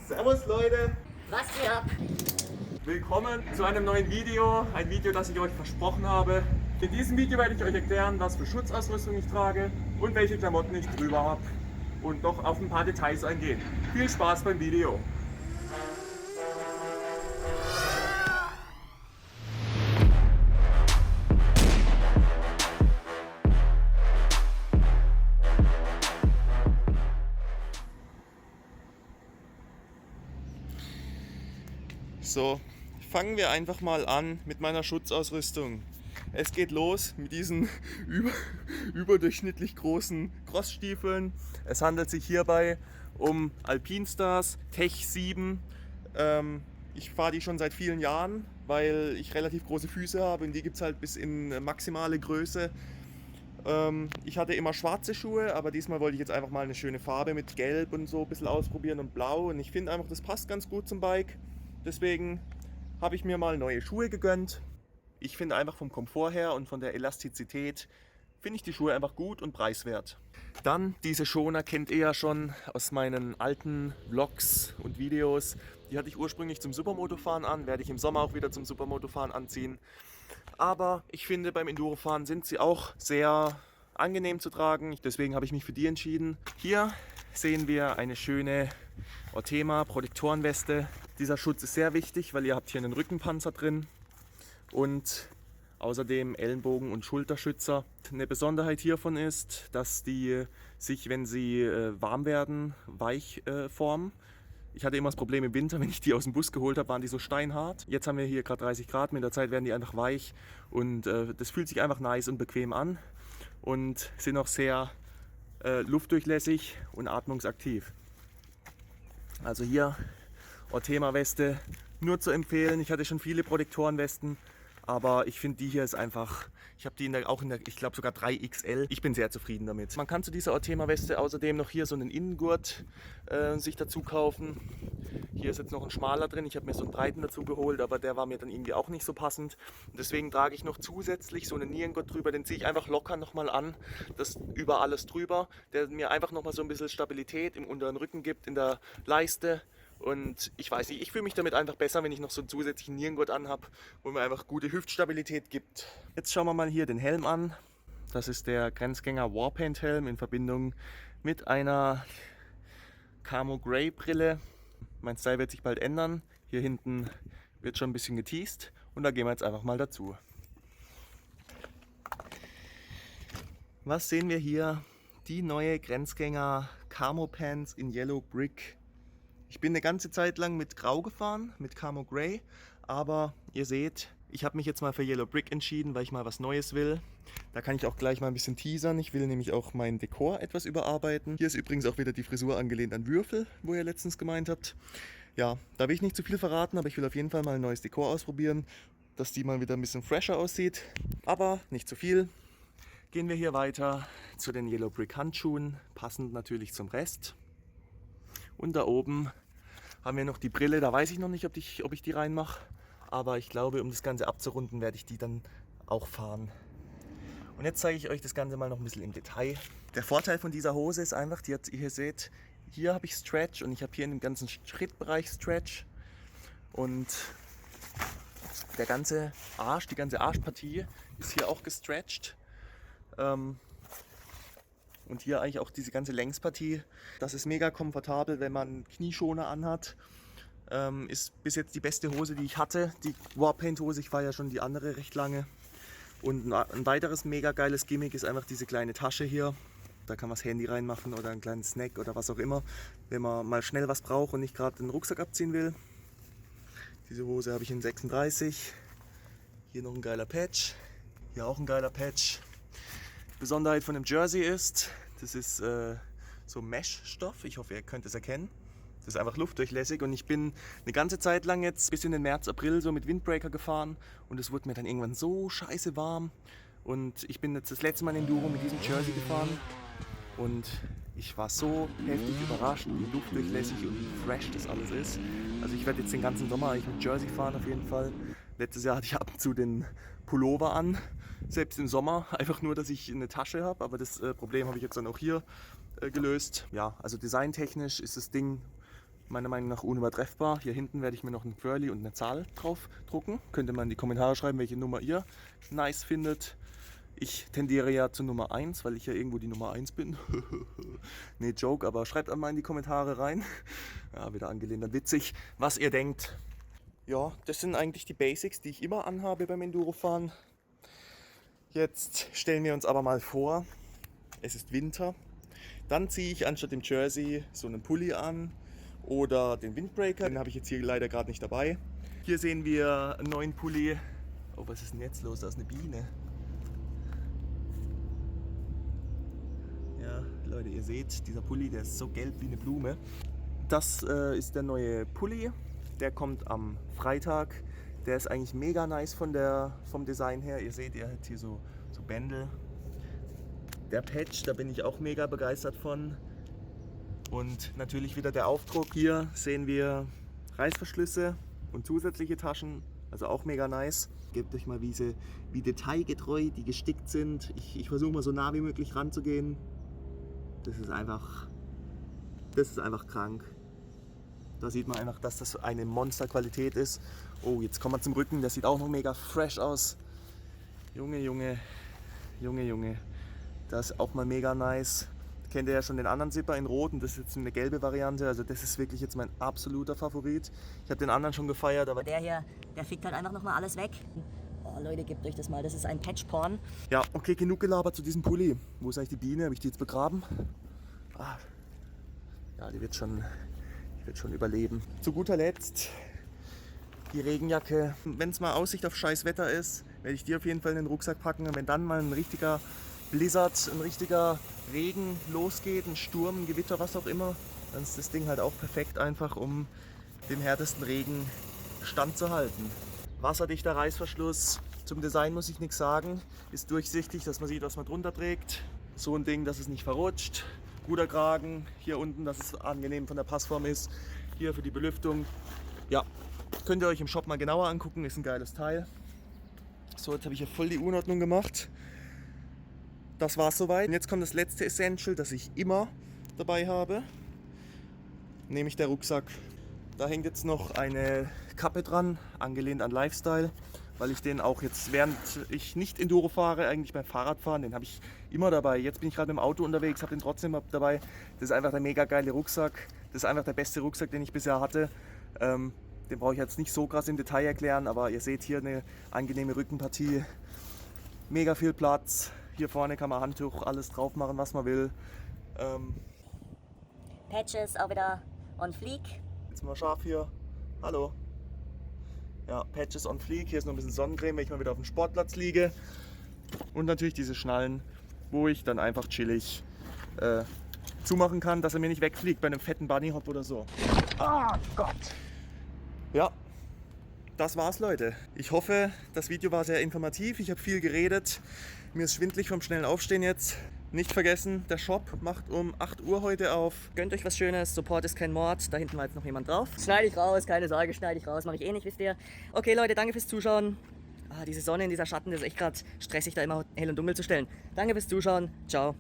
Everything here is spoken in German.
Servus Leute, Was geht ab? willkommen zu einem neuen Video. Ein Video, das ich euch versprochen habe. In diesem Video werde ich euch erklären, was für Schutzausrüstung ich trage und welche Klamotten ich drüber habe. Und noch auf ein paar Details eingehen. Viel Spaß beim Video. So, fangen wir einfach mal an mit meiner Schutzausrüstung. Es geht los mit diesen überdurchschnittlich großen Crossstiefeln. Es handelt sich hierbei um Alpinestars Tech 7. Ich fahre die schon seit vielen Jahren, weil ich relativ große Füße habe und die gibt es halt bis in maximale Größe. Ich hatte immer schwarze Schuhe, aber diesmal wollte ich jetzt einfach mal eine schöne Farbe mit Gelb und so ein bisschen ausprobieren und Blau. Und ich finde einfach, das passt ganz gut zum Bike. Deswegen habe ich mir mal neue Schuhe gegönnt. Ich finde einfach vom Komfort her und von der Elastizität finde ich die Schuhe einfach gut und preiswert. Dann diese Schoner kennt ihr ja schon aus meinen alten Vlogs und Videos. Die hatte ich ursprünglich zum Supermotofahren an, werde ich im Sommer auch wieder zum Supermotofahren anziehen. Aber ich finde, beim Endurofahren sind sie auch sehr angenehm zu tragen. Deswegen habe ich mich für die entschieden. Hier sehen wir eine schöne Ortema Protektorenweste. Dieser Schutz ist sehr wichtig, weil ihr habt hier einen Rückenpanzer drin und außerdem Ellenbogen- und Schulterschützer. Eine Besonderheit hiervon ist, dass die sich, wenn sie warm werden, weich formen. Ich hatte immer das Problem im Winter, wenn ich die aus dem Bus geholt habe, waren die so steinhart. Jetzt haben wir hier gerade 30 Grad, mit der Zeit werden die einfach weich und das fühlt sich einfach nice und bequem an und sind auch sehr luftdurchlässig und atmungsaktiv. Also hier Ortema Weste nur zu empfehlen. Ich hatte schon viele Protektorenwesten, aber ich finde die hier ist einfach, ich habe die auch in der, ich glaube sogar 3XL. Ich bin sehr zufrieden damit. Man kann zu dieser Ortema Weste außerdem noch hier so einen Innengurt sich dazu kaufen. Hier ist jetzt noch ein schmaler drin. Ich habe mir so einen breiten dazu geholt, aber der war mir dann irgendwie auch nicht so passend. Und deswegen trage ich noch zusätzlich so einen Nierengurt drüber. Den ziehe ich einfach locker nochmal an, das über alles drüber, der mir einfach nochmal so ein bisschen Stabilität im unteren Rücken gibt, in der Leiste. Und ich weiß nicht, ich fühle mich damit einfach besser, wenn ich noch so einen zusätzlichen Nierengurt anhabe, wo mir einfach gute Hüftstabilität gibt. Jetzt schauen wir mal hier den Helm an. Das ist der Grenzgänger Warpaint Helm in Verbindung mit einer Camo Grey Brille. Mein Style wird sich bald ändern. Hier hinten wird schon ein bisschen geteased und da gehen wir jetzt einfach mal dazu. Was sehen wir hier? Die neue Grenzgänger Camo Pants in Yellow Brick. Ich bin eine ganze Zeit lang mit Grau gefahren, mit Camo Grey, aber ihr seht, ich habe mich jetzt mal für Yellow Brick entschieden, weil ich mal was Neues will. Da kann ich auch gleich mal ein bisschen teasern. Ich will nämlich auch mein Dekor etwas überarbeiten. Hier ist übrigens auch wieder die Frisur angelehnt an Würfel, wo ihr letztens gemeint habt. Ja, da will ich nicht zu viel verraten, aber ich will auf jeden Fall mal ein neues Dekor ausprobieren, dass die mal wieder ein bisschen fresher aussieht. Aber nicht zu viel. Gehen wir hier weiter zu den Yellow Brick Handschuhen, passend natürlich zum Rest. Und da oben haben wir noch die Brille, da weiß ich noch nicht, ob ich die reinmache. Aber ich glaube, um das Ganze abzurunden, werde ich die dann auch fahren. Und jetzt zeige ich euch das Ganze mal noch ein bisschen im Detail. Der Vorteil von dieser Hose ist einfach, ihr seht, hier habe ich Stretch und ich habe hier in dem ganzen Schrittbereich Stretch. Und der ganze Arsch, die ganze Arschpartie ist hier auch gestretched. Und hier eigentlich auch diese ganze Längspartie. Das ist mega komfortabel, wenn man Knieschoner anhat. Ist bis jetzt die beste Hose, die ich hatte. Die Warpaint Hose, ich fahre ja schon die andere recht lange. Und ein weiteres mega geiles Gimmick ist einfach diese kleine Tasche hier. Da kann man das Handy reinmachen oder einen kleinen Snack oder was auch immer, wenn man mal schnell was braucht und nicht gerade den Rucksack abziehen will. Diese Hose habe ich in 36. Hier noch ein geiler Patch. Hier auch ein geiler Patch. Besonderheit von dem Jersey ist, das ist so Mesh-Stoff, ich hoffe ihr könnt es erkennen. Das ist einfach luftdurchlässig und ich bin eine ganze Zeit lang jetzt bis in den März, April so mit Windbreaker gefahren und es wurde mir dann irgendwann so scheiße warm und ich bin jetzt das letzte Mal in Enduro mit diesem Jersey gefahren und ich war so heftig überrascht, wie luftdurchlässig und wie fresh das alles ist. Also ich werde jetzt den ganzen Sommer eigentlich mit Jersey fahren auf jeden Fall. Letztes Jahr hatte ich ab und zu den Pullover an, selbst im Sommer, einfach nur, dass ich eine Tasche habe, aber das Problem habe ich jetzt dann auch hier gelöst. Ja, also designtechnisch ist das Ding Meiner Meinung nach unübertreffbar. Hier hinten werde ich mir noch ein Quirly und eine Zahl drauf drucken. Könnt ihr mal in die Kommentare schreiben, welche Nummer ihr nice findet. Ich tendiere ja zu Nummer 1, weil ich ja irgendwo die Nummer 1 bin. Nee, Joke, aber schreibt einmal in die Kommentare rein. Ja, wieder angelehnt an witzig, was ihr denkt. Ja, das sind eigentlich die Basics, die ich immer anhabe beim Endurofahren. Jetzt stellen wir uns aber mal vor, es ist Winter. Dann ziehe ich anstatt dem Jersey so einen Pulli an oder den Windbreaker. Den habe ich jetzt hier leider gerade nicht dabei. Hier sehen wir einen neuen Pulli. Oh, was ist denn jetzt los? Da ist eine Biene. Ja, Leute, ihr seht, dieser Pulli, der ist so gelb wie eine Blume. Das ist der neue Pulli. Der kommt am Freitag. Der ist eigentlich mega nice vom Design her. Ihr seht, er hat hier so Bändel. Der Patch, da bin ich auch mega begeistert von. Und natürlich wieder der Aufdruck. Hier sehen wir Reißverschlüsse und zusätzliche Taschen. Also auch mega nice. Gebt euch mal, wie detailgetreu die gestickt sind. Ich versuche mal so nah wie möglich ranzugehen. Das ist einfach krank. Da sieht man einfach, dass das eine Monsterqualität ist. Oh, jetzt kommen wir zum Rücken. Der sieht auch noch mega fresh aus. Junge, Junge, Junge, Junge. Das ist auch mal mega nice. Kennt ihr ja schon den anderen Zipper in Rot und das ist jetzt eine gelbe Variante. Also das ist wirklich jetzt mein absoluter Favorit. Ich habe den anderen schon gefeiert, aber der hier, der fickt halt einfach nochmal alles weg. Oh Leute, gebt euch das mal, das ist ein Patch-Porn. ja, okay, genug gelabert zu diesem Pulli. Wo ist eigentlich die Biene? Habe ich die jetzt begraben? Ah, ja, die wird schon überleben. Zu guter Letzt die Regenjacke. Wenn es mal Aussicht auf scheiß Wetter ist, werde ich die auf jeden Fall in den Rucksack packen. Und wenn dann mal ein richtiger Blizzard, ein richtiger Regen losgeht, ein Sturm, ein Gewitter, was auch immer, dann ist das Ding halt auch perfekt einfach, um dem härtesten Regen standzuhalten. Wasserdichter Reißverschluss. Zum Design muss ich nichts sagen. Ist durchsichtig, dass man sieht, was man drunter trägt. So ein Ding, dass es nicht verrutscht. Guter Kragen. Hier unten, dass es angenehm von der Passform ist. Hier für die Belüftung. Ja, könnt ihr euch im Shop mal genauer angucken. Ist ein geiles Teil. So, jetzt habe ich hier voll die Unordnung gemacht. Das war's soweit. Und jetzt kommt das letzte Essential, das ich immer dabei habe. Nämlich der Rucksack. Da hängt jetzt noch eine Kappe dran, angelehnt an Lifestyle, weil ich den auch jetzt, während ich nicht Enduro fahre, eigentlich beim Fahrradfahren, den habe ich immer dabei. Jetzt bin ich gerade mit dem Auto unterwegs, habe den trotzdem dabei. Das ist einfach der mega geile Rucksack. Das ist einfach der beste Rucksack, den ich bisher hatte. Den brauche ich jetzt nicht so krass im Detail erklären, aber ihr seht hier eine angenehme Rückenpartie. Mega viel Platz. Hier vorne kann man Handtuch, alles drauf machen, was man will. Patches auch wieder on fleek. Jetzt mal scharf hier. Hallo. Ja, Patches on fleek. Hier ist noch ein bisschen Sonnencreme, wenn ich mal wieder auf dem Sportplatz liege. Und natürlich diese Schnallen, wo ich dann einfach chillig zumachen kann, dass er mir nicht wegfliegt bei einem fetten Bunnyhop oder so. Ah Gott. Ja, das war's, Leute. Ich hoffe, das Video war sehr informativ. Ich habe viel geredet. Mir ist schwindelig vom schnellen Aufstehen jetzt. Nicht vergessen, der Shop macht um 8 Uhr heute auf. Gönnt euch was Schönes, Support ist kein Mord. Da hinten war jetzt noch jemand drauf. Schneide ich raus, keine Sorge, schneide ich raus. Mache ich eh nicht, wisst ihr. Okay, Leute, danke fürs Zuschauen. Diese Sonne in dieser Schatten, das ist echt gerade stressig, da immer hell und dunkel zu stellen. Danke fürs Zuschauen. Ciao.